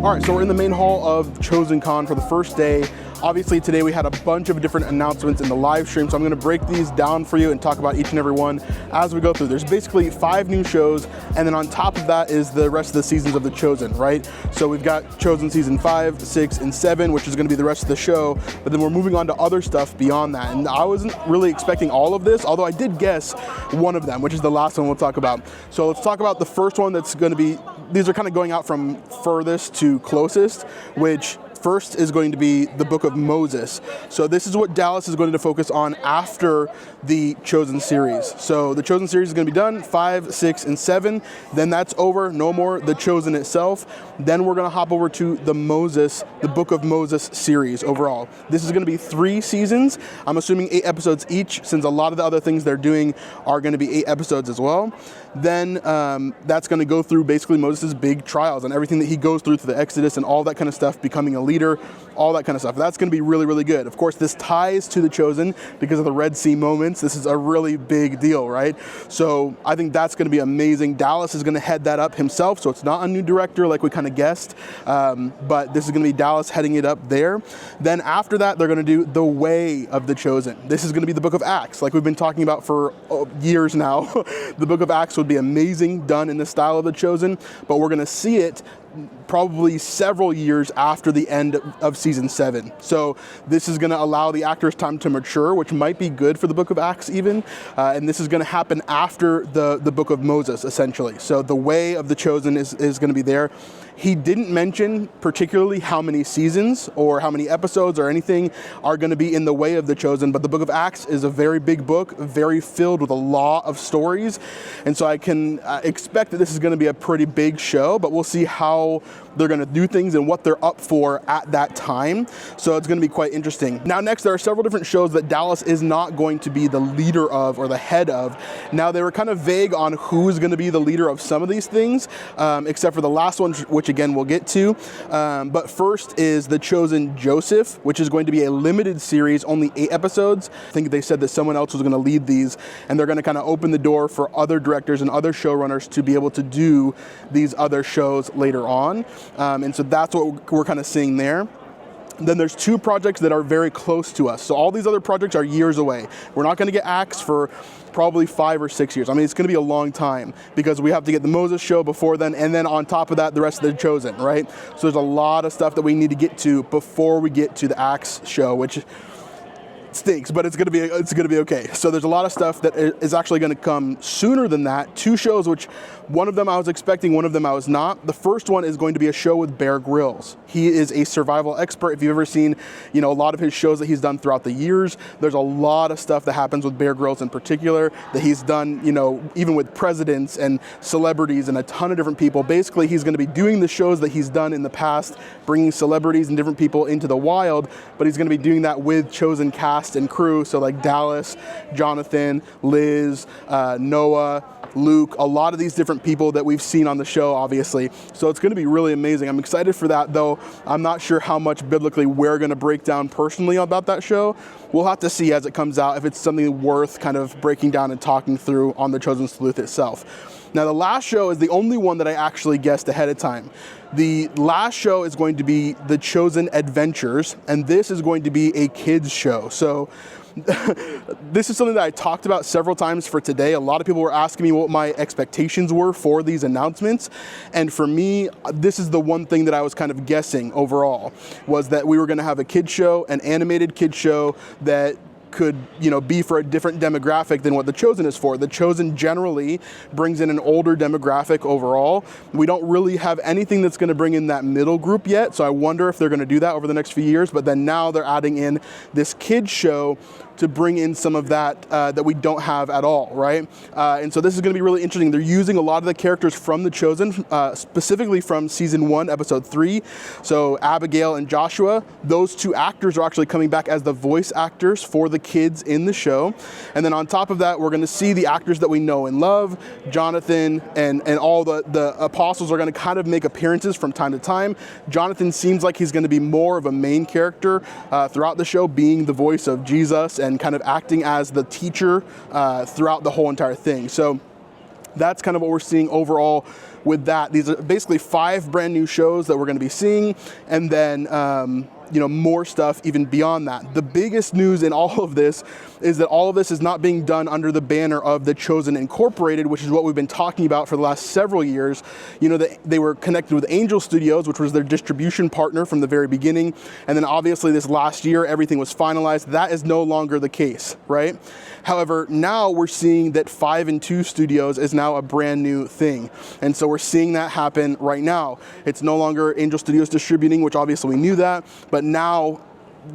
All right, so we're in the main hall of ChosenCon for the first day. Obviously today we had a bunch of different announcements in the live stream, so I'm gonna break these down for you and talk about each and every one as we go through. There's basically 5 new shows, and then on top of that is the rest of the seasons of The Chosen, right? So we've got Chosen Season 5, 6, and 7, which is gonna be the rest of the show, but then we're moving on to other stuff beyond that. And I wasn't really expecting all of this, although I did guess one of them, which is the last one we'll talk about. So let's talk about the first one that's gonna be, these are kind of going out from furthest to closest, which first is going to be the Book of Moses. So this is what Dallas is going to focus on after the Chosen series. So the Chosen series is going to be done, 5, 6, and 7. Then that's over, no more The Chosen itself. Then we're going to hop over to the Book of Moses series overall. This is going to be 3 seasons. I'm assuming 8 episodes each, since a lot of the other things they're doing are going to be 8 episodes as well. Then that's going to go through basically Moses' big trials and everything that he goes through the Exodus and all that kind of stuff, becoming a leader, all that kind of stuff. That's going to be really, really good. Of course, this ties to The Chosen because of the Red Sea moments. This is a really big deal, right? So I think that's going to be amazing. Dallas is going to head that up himself, so it's not a new director like we kind of guessed, but this is going to be Dallas heading it up there. Then after that, they're going to do The Way of The Chosen. This is going to be the Book of Acts, like we've been talking about for years now. The Book of Acts would be amazing, done in the style of The Chosen, but we're going to see it probably several years after the end of season 7. So this is going to allow the actors time to mature, which might be good for the Book of Acts even. And this is going to happen after the Book of Moses, essentially. So The Way of The Chosen is going to be there. He didn't mention particularly how many seasons or how many episodes or anything are going to be in The Way of The Chosen, but the Book of Acts is a very big book, very filled with a lot of stories. And so I can expect that this is going to be a pretty big show, but we'll see how they're going to do things and what they're up for at that time. So it's going to be quite interesting. Now next, there are several different shows that Dallas is not going to be the leader of or the head of. Now they were kind of vague on who's going to be the leader of some of these things, except for the last one, which again we'll get to. But first is The Chosen Joseph, which is going to be a limited series, only 8 episodes. I think they said that someone else was going to lead these, and they're going to kind of open the door for other directors and other showrunners to be able to do these other shows later on. And so that's what we're kind of seeing there. Then there's 2 projects that are very close to us. So all these other projects are years away. We're not going to get Acts for probably 5 or 6 years. I mean, it's going to be a long time because we have to get the Moses show before then, and then on top of that, the rest of The Chosen, right? So there's a lot of stuff that we need to get to before we get to the Acts show, which stinks, but it's gonna be okay. So there's a lot of stuff that is actually gonna come sooner than that. 2 shows, which one of them I was expecting, one of them I was not. The first one is going to be a show with Bear Grylls. He is a survival expert. If you've ever seen, a lot of his shows that he's done throughout the years, there's a lot of stuff that happens with Bear Grylls in particular that he's done, even with presidents and celebrities and a ton of different people. Basically, he's gonna be doing the shows that he's done in the past, bringing celebrities and different people into the wild, but he's gonna be doing that with Chosen cast and crew, so like Dallas, Jonathan, Liz, Noah, Luke, a lot of these different people that we've seen on the show, obviously. So it's going to be really amazing. I'm excited for that, though I'm not sure how much biblically we're going to break down personally about that show. We'll have to see as it comes out if it's something worth kind of breaking down and talking through on the Chosen Sleuth itself. Now, the last show is the only one that I actually guessed ahead of time. The last show is going to be The Chosen Adventures, and this is going to be a kids show. So this is something that I talked about several times for today. A lot of people were asking me what my expectations were for these announcements. And for me, this is the one thing that I was kind of guessing overall, was that we were going to have a kids show, an animated kids show that could, be for a different demographic than what The Chosen is for. The Chosen generally brings in an older demographic overall. We don't really have anything that's going to bring in that middle group yet, so I wonder if they're going to do that over the next few years, but then now they're adding in this kids show to bring in some of that that we don't have at all, right? And so this is going to be really interesting. They're using a lot of the characters from The Chosen, specifically from season 1, episode 3. So Abigail and Joshua, those 2 actors are actually coming back as the voice actors for the kids in the show. And then on top of that, we're going to see the actors that we know and love. Jonathan and all the apostles are going to kind of make appearances from time to time. Jonathan seems like he's going to be more of a main character throughout the show, being the voice of Jesus and kind of acting as the teacher throughout the whole entire thing. So that's kind of what we're seeing overall with that. These are basically 5 brand new shows that we're going to be seeing, and then more stuff even beyond that. The biggest news in all of this is that all of this is not being done under the banner of the Chosen Incorporated, which is what we've been talking about for the last several years. That they were connected with Angel Studios, which was their distribution partner from the very beginning. And then obviously this last year, everything was finalized. That is no longer the case, right? However, now we're seeing that 5 and 2 Studios is now a brand new thing. And so we're seeing that happen right now. It's no longer Angel Studios distributing, which obviously we knew that, but now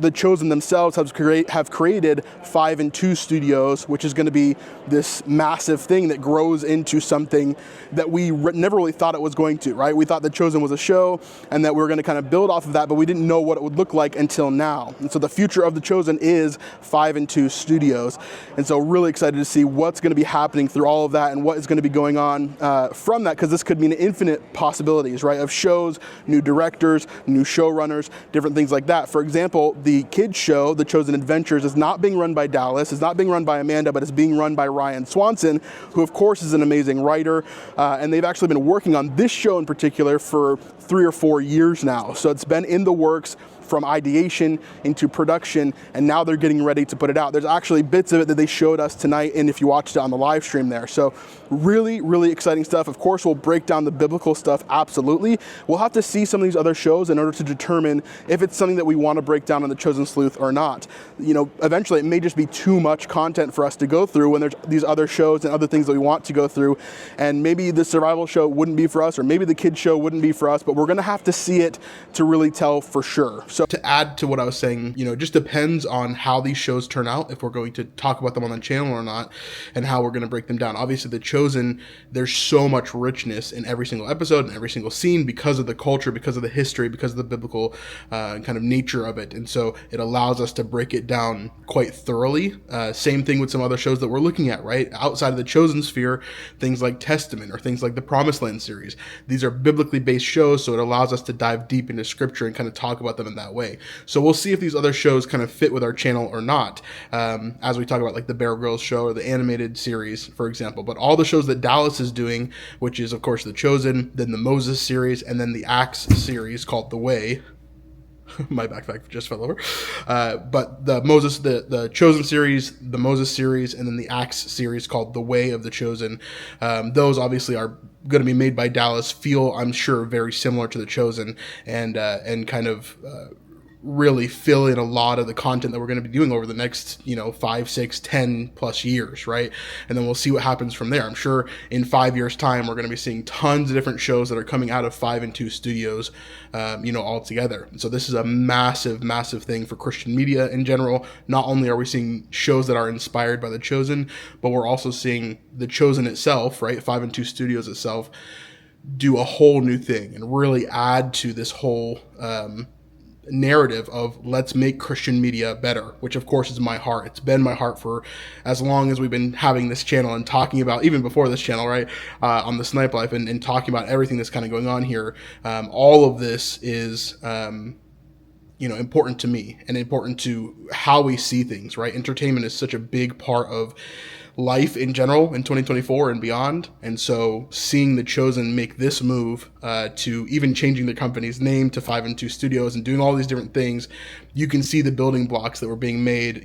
the Chosen themselves have created 5 and 2 Studios, which is going to be this massive thing that grows into something that we never really thought it was going to, right? We thought the Chosen was a show and that we were going to kind of build off of that, but we didn't know what it would look like until now. And so the future of the Chosen is 5 and 2 Studios. And so really excited to see what's going to be happening through all of that and what is going to be going on from that, because this could mean infinite possibilities, right? Of shows, new directors, new showrunners, different things like that. For example, the kids show, The Chosen Adventures, is not being run by Dallas, is not being run by Amanda, but is being run by Ryan Swanson, who of course is an amazing writer, and they've actually been working on this show in particular for 3 or 4 years now. So it's been in the works from ideation into production, and now they're getting ready to put it out. There's actually bits of it that they showed us tonight, and if you watched it on the live stream there. So really, really exciting stuff. Of course, we'll break down the biblical stuff, absolutely. We'll have to see some of these other shows in order to determine if it's something that we want to break down on the Chosen Sleuth or not. Eventually it may just be too much content for us to go through when there's these other shows and other things that we want to go through, and maybe the survival show wouldn't be for us, or maybe the kids show wouldn't be for us, but we're going to have to see it to really tell for sure. So to add to what I was saying, it just depends on how these shows turn out, if we're going to talk about them on the channel or not, and how we're going to break them down. Obviously, The Chosen, there's so much richness in every single episode and every single scene because of the culture, because of the history, because of the biblical kind of nature of it. And so it allows us to break it down quite thoroughly. Same thing with some other shows that we're looking at, right? Outside of the Chosen sphere, things like Testament or things like the Promised Land series. These are biblically based shows, so it allows us to dive deep into scripture and kind of talk about them in that way. So we'll see if these other shows kind of fit with our channel or not, as we talk about like the Bear Grylls show or the animated series, for example. But all the shows that Dallas is doing, which is of course The Chosen, then the Moses series, and then the Acts series called The Way. My backpack just fell over. But the Chosen series, the Moses series, and then the Acts series called The Way of the Chosen. Those obviously are going to be made by Dallas, feel, I'm sure, very similar to The Chosen, and kind of really fill in a lot of the content that we're going to be doing over the next 5, 6, 10 plus years, right? And then we'll see what happens from there. I'm sure in 5 years time we're going to be seeing tons of different shows that are coming out of 5 and 2 Studios all together. And so this is a massive thing for Christian media in general. Not only are we seeing shows that are inspired by The Chosen, but we're also seeing The Chosen itself, right, 5 and 2 Studios itself, do a whole new thing and really add to this whole narrative of let's make Christian media better, which of course is my heart. It's been my heart for as long as we've been having this channel and talking about, even before this channel, right, on the Snipe Life, and talking about everything that's kind of going on here. All of this is important to me and important to how we see things, right? Entertainment is such a big part of life in general in 2024 and beyond. And so seeing The Chosen make this move to even changing the company's name to 5 and 2 Studios and doing all these different things, you can see the building blocks that were being made,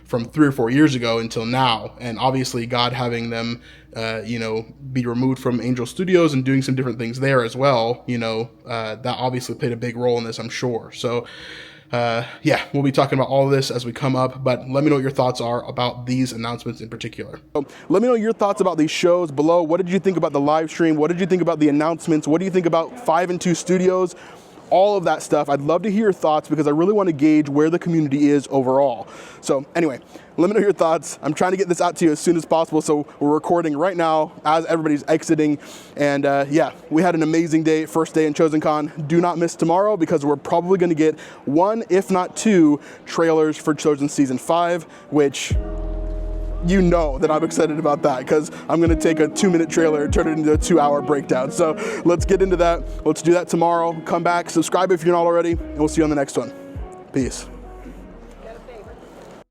from 3 or 4 years ago until now. And obviously God having them, be removed from Angel Studios and doing some different things there as well, that obviously played a big role in this, I'm sure. So we'll be talking about all of this as we come up, but let me know what your thoughts are about these announcements in particular. Let me know your thoughts about these shows below. What did you think about the live stream? What did you think about the announcements? What do you think about 5 and 2 Studios? All of that stuff. I'd love to hear your thoughts because I really want to gauge where the community is overall. So anyway, let me know your thoughts. I'm trying to get this out to you as soon as possible, so we're recording right now as everybody's exiting. And we had an amazing day, first day in ChosenCon. Do not miss tomorrow because we're probably going to get 1, if not 2, trailers for Chosen Season 5, which that I'm excited about that because I'm going to take a 2-minute trailer and turn it into a 2-hour breakdown. So let's get into that. Let's do that tomorrow. Come back, subscribe if you're not already, and we'll see you on the next one. Peace.